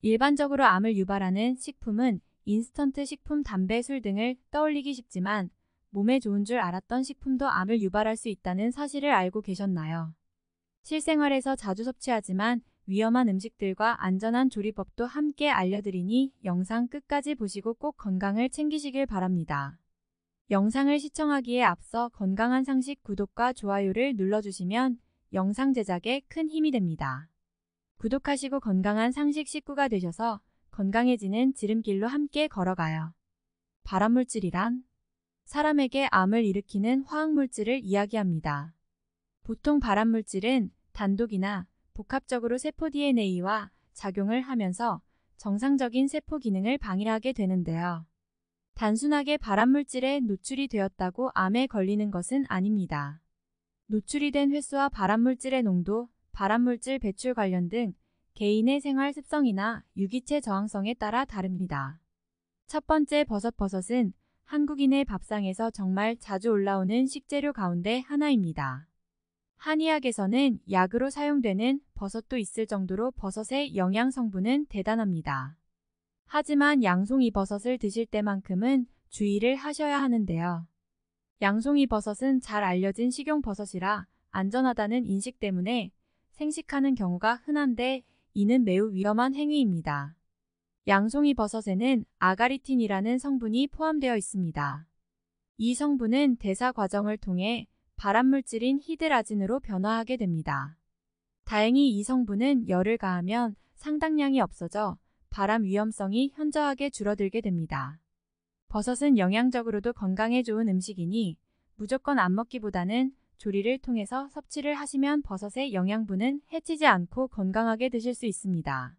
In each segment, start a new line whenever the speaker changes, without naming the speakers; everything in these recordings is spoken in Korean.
일반적으로 암을 유발하는 식품은 인스턴트 식품, 담배, 술 등을 떠올리기 쉽지만 몸에 좋은 줄 알았던 식품도 암을 유발할 수 있다는 사실을 알고 계셨나요? 실생활에서 자주 섭취하지만 위험한 음식들과 안전한 조리법도 함께 알려드리니 영상 끝까지 보시고 꼭 건강을 챙기시길 바랍니다. 영상을 시청하기에 앞서 건강한 상식 구독과 좋아요를 눌러주시면 영상 제작에 큰 힘이 됩니다. 구독하시고 건강한 상식 식구가 되셔서 건강해지는 지름길로 함께 걸어가요. 발암물질이란 사람에게 암을 일으키는 화학물질을 이야기합니다. 보통 발암물질은 단독이나 복합적으로 세포 DNA와 작용을 하면서 정상적인 세포 기능을 방해하게 되는데요. 단순하게 발암물질에 노출이 되었다고 암에 걸리는 것은 아닙니다. 노출이 된 횟수와 발암물질의 농도, 발암물질 배출 관련 등 개인의 생활 습성이나 유기체 저항성에 따라 다릅니다. 첫 번째, 버섯은 한국인의 밥상에서 정말 자주 올라오는 식재료 가운데 하나입니다. 한의학에서는 약으로 사용되는 버섯도 있을 정도로 버섯의 영양 성분은 대단합니다. 하지만 양송이 버섯을 드실 때만큼은 주의를 하셔야 하는데요. 양송이 버섯은 잘 알려진 식용버섯이라 안전하다는 인식 때문에 생식하는 경우가 흔한데 이는 매우 위험한 행위입니다. 양송이 버섯에는 아가리틴이라는 성분이 포함되어 있습니다. 이 성분은 대사 과정을 통해 발암물질인 히드라진으로 변화하게 됩니다. 다행히 이 성분은 열을 가하면 상당량이 없어져 발암 위험성이 현저하게 줄어들게 됩니다. 버섯은 영양적으로도 건강에 좋은 음식이니 무조건 안 먹기보다는 조리를 통해서 섭취를 하시면 버섯의 영양분은 해치지 않고 건강하게 드실 수 있습니다.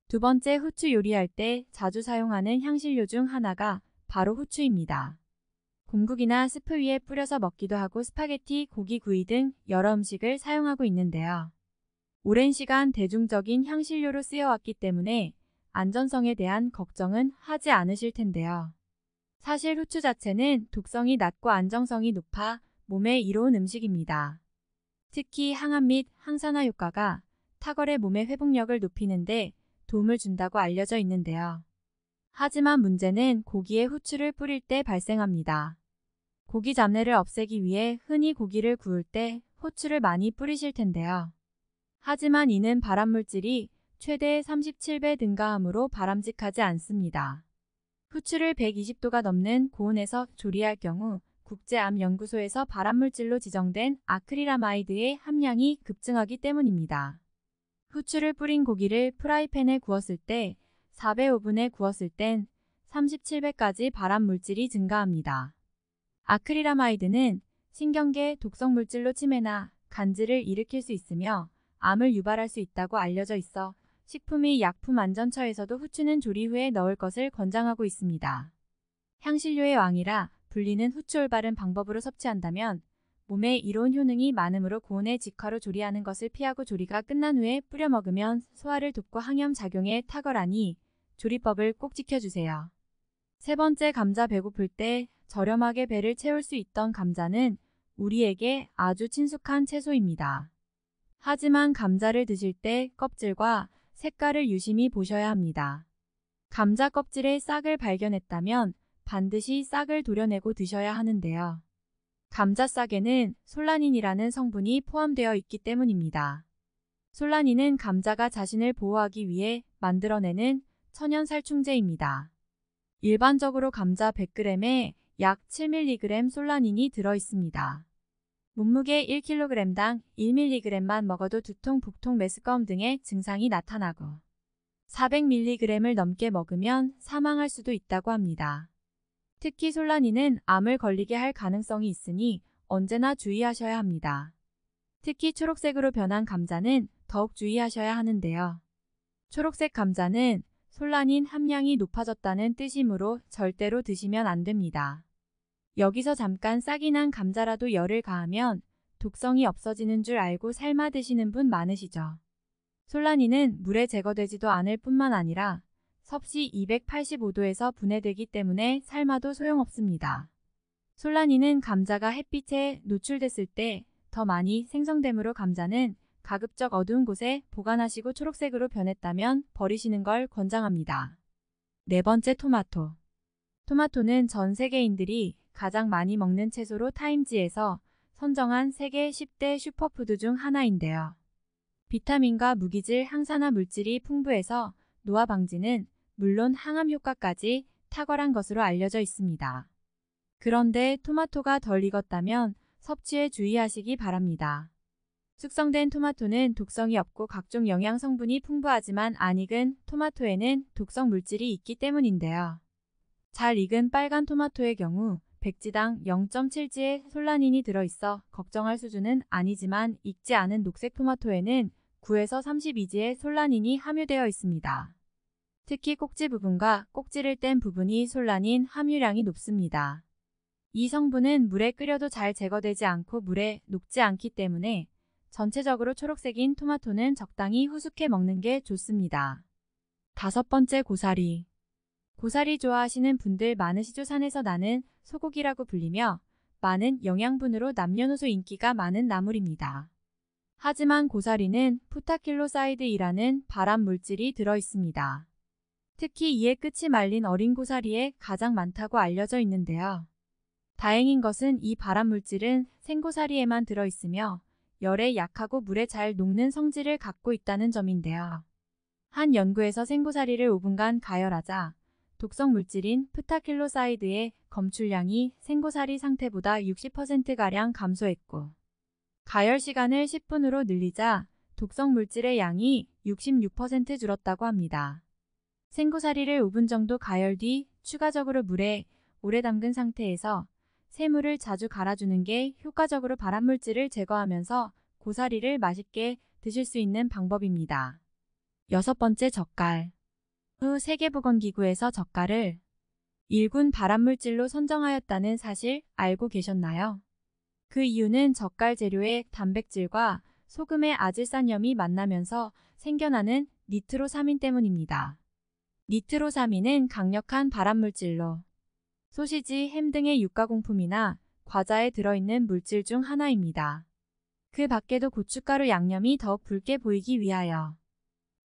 두 번째, 후추. 요리할 때 자주 사용하는 향신료 중 하나가 바로 후추입니다. 곰국이나 스프 위에 뿌려서 먹기도 하고 스파게티, 고기 구이 등 여러 음식을 사용하고 있는데요. 오랜 시간 대중적인 향신료로 쓰여왔기 때문에 안전성에 대한 걱정은 하지 않으실 텐데요. 사실 후추 자체는 독성이 낮고 안정성이 높아 몸에 이로운 음식입니다. 특히 항암 및 항산화 효과가 탁월의 몸의 회복력을 높이는데 도움을 준다고 알려져 있는데요. 하지만 문제는 고기에 후추를 뿌릴 때 발생합니다. 고기 잡내를 없애기 위해 흔히 고기를 구울 때 후추를 많이 뿌리실 텐데요. 하지만 이는 발암물질이 최대 37배 증가함으로 바람직하지 않습니다. 후추를 120도가 넘는 고온에서 조리할 경우 국제암연구소에서 발암물질로 지정된 아크릴아마이드의 함량이 급증하기 때문입니다. 후추를 뿌린 고기를 프라이팬에 구웠을 때 4배 오븐에 구웠을 땐 37배까지 발암물질이 증가합니다. 아크릴아마이드는 신경계 독성물질로 치매나 간질을 일으킬 수 있으며 암을 유발할 수 있다고 알려져 있어 식품의 약품안전처에서도 후추는 조리 후에 넣을 것을 권장하고 있습니다. 향신료의 왕이라 불리는 후추 올바른 방법으로 섭취한다면 몸에 이로운 효능이 많으므로 고온에 직화로 조리하는 것을 피하고 조리가 끝난 후에 뿌려 먹으면 소화를 돕고 항염 작용에 탁월하니 조리법을 꼭 지켜주세요. 세 번째, 감자. 배고플 때 저렴하게 배를 채울 수 있던 감자는 우리에게 아주 친숙한 채소입니다. 하지만 감자를 드실 때 껍질과 색깔을 유심히 보셔야 합니다. 감자 껍질에 싹을 발견했다면 반드시 싹을 도려내고 드셔야 하는데요. 감자 싹에는 솔라닌이라는 성분이 포함되어 있기 때문입니다. 솔라닌은 감자가 자신을 보호하기 위해 만들어내는 천연 살충제입니다. 일반적으로 감자 100g에 약 7mg 솔라닌이 들어 있습니다. 몸무게 1kg당 1mg만 먹어도 두통, 복통, 메스꺼움 등의 증상이 나타나고 400mg을 넘게 먹으면 사망할 수도 있다고 합니다. 특히 솔라닌은 암을 걸리게 할 가능성이 있으니 언제나 주의하셔야 합니다. 특히 초록색으로 변한 감자는 더욱 주의하셔야 하는데요. 초록색 감자는 솔라닌 함량이 높아졌다는 뜻이므로 절대로 드시면 안 됩니다. 여기서 잠깐 싹이 난 감자라도 열을 가하면 독성이 없어지는 줄 알고 삶아 드시는 분 많으시죠. 솔라닌은 물에 제거되지도 않을 뿐만 아니라 섭씨 285도에서 분해되기 때문에 삶아도 소용없습니다. 솔라닌은 감자가 햇빛에 노출됐을 때 더 많이 생성되므로 감자는 가급적 어두운 곳에 보관하시고 초록색으로 변했다면 버리시는 걸 권장합니다. 네 번째, 토마토. 토마토는 전 세계인들이 가장 많이 먹는 채소로 타임지에서 선정한 세계 10대 슈퍼푸드 중 하나인데요. 비타민과 무기질 항산화 물질이 풍부해서 노화 방지는 물론 항암 효과까지 탁월한 것으로 알려져 있습니다. 그런데 토마토가 덜 익었다면 섭취에 주의하시기 바랍니다. 숙성된 토마토는 독성이 없고 각종 영양 성분이 풍부하지만 안 익은 토마토에는 독성 물질이 있기 때문인데요. 잘 익은 빨간 토마토의 경우 백지당 0.7g의 솔라닌이 들어있어 걱정할 수준은 아니지만 익지 않은 녹색 토마토에는 9에서 32g의 솔라닌이 함유되어 있습니다. 특히 꼭지 부분과 꼭지를 뗀 부분이 솔라닌 함유량이 높습니다. 이 성분은 물에 끓여도 잘 제거되지 않고 물에 녹지 않기 때문에 전체적으로 초록색인 토마토는 적당히 후숙해 먹는 게 좋습니다. 다섯 번째, 고사리. 고사리 좋아하시는 분들 많으시죠? 산에서 나는 소고기라고 불리며 많은 영양분으로 남녀노소 인기가 많은 나물입니다. 하지만 고사리는 푸타킬로사이드이라는 발암 물질이 들어있습니다. 특히 이의 끝이 말린 어린 고사리에 가장 많다고 알려져 있는데요. 다행인 것은 이 발암 물질은 생고사리에만 들어있으며 열에 약하고 물에 잘 녹는 성질을 갖고 있다는 점인데요. 한 연구에서 생고사리를 5분간 가열하자 독성 물질인 푸타킬로사이드의 검출량이 생고사리 상태보다 60%가량 감소했고 가열 시간을 10분으로 늘리자 독성 물질의 양이 66% 줄었다고 합니다. 생고사리를 5분 정도 가열 뒤 추가적으로 물에 오래 담근 상태에서 새물을 자주 갈아주는 게 효과적으로 발암물질을 제거하면서 고사리를 맛있게 드실 수 있는 방법입니다. 여섯 번째, 젓갈. 후 세계보건기구에서 젓갈을 1군 발암물질로 선정하였다는 사실 알고 계셨나요? 그 이유는 젓갈 재료의 단백질과 소금의 아질산염이 만나면서 생겨나는 니트로사민 때문입니다. 니트로사민은 강력한 발암물질로 소시지, 햄 등의 육가공품이나 과자에 들어있는 물질 중 하나입니다. 그 밖에도 고춧가루 양념이 더욱 붉게 보이기 위하여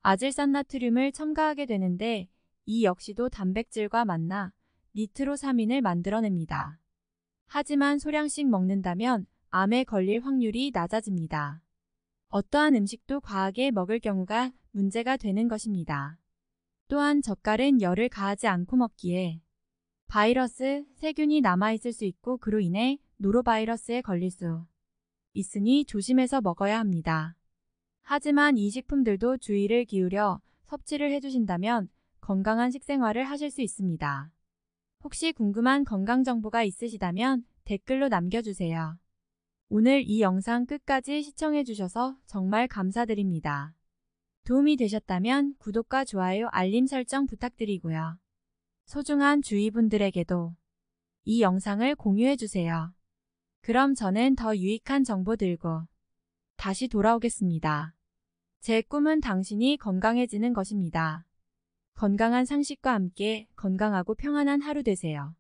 아질산나트륨을 첨가하게 되는데 이 역시도 단백질과 만나 니트로사민을 만들어냅니다. 하지만 소량씩 먹는다면 암에 걸릴 확률이 낮아집니다. 어떠한 음식도 과하게 먹을 경우가 문제가 되는 것입니다. 또한 젓갈은 열을 가하지 않고 먹기에 바이러스, 세균이 남아있을 수 있고 그로 인해 노로바이러스에 걸릴 수 있으니 조심해서 먹어야 합니다. 하지만 이 식품들도 주의를 기울여 섭취를 해주신다면 건강한 식생활을 하실 수 있습니다. 혹시 궁금한 건강 정보가 있으시다면 댓글로 남겨주세요. 오늘 이 영상 끝까지 시청해주셔서 정말 감사드립니다. 도움이 되셨다면 구독과 좋아요, 알림 설정 부탁드리고요. 소중한 주위분들에게도 이 영상을 공유해주세요. 그럼 저는 더 유익한 정보 들고 다시 돌아오겠습니다. 제 꿈은 당신이 건강해지는 것입니다. 건강한 상식과 함께 건강하고 평안한 하루 되세요.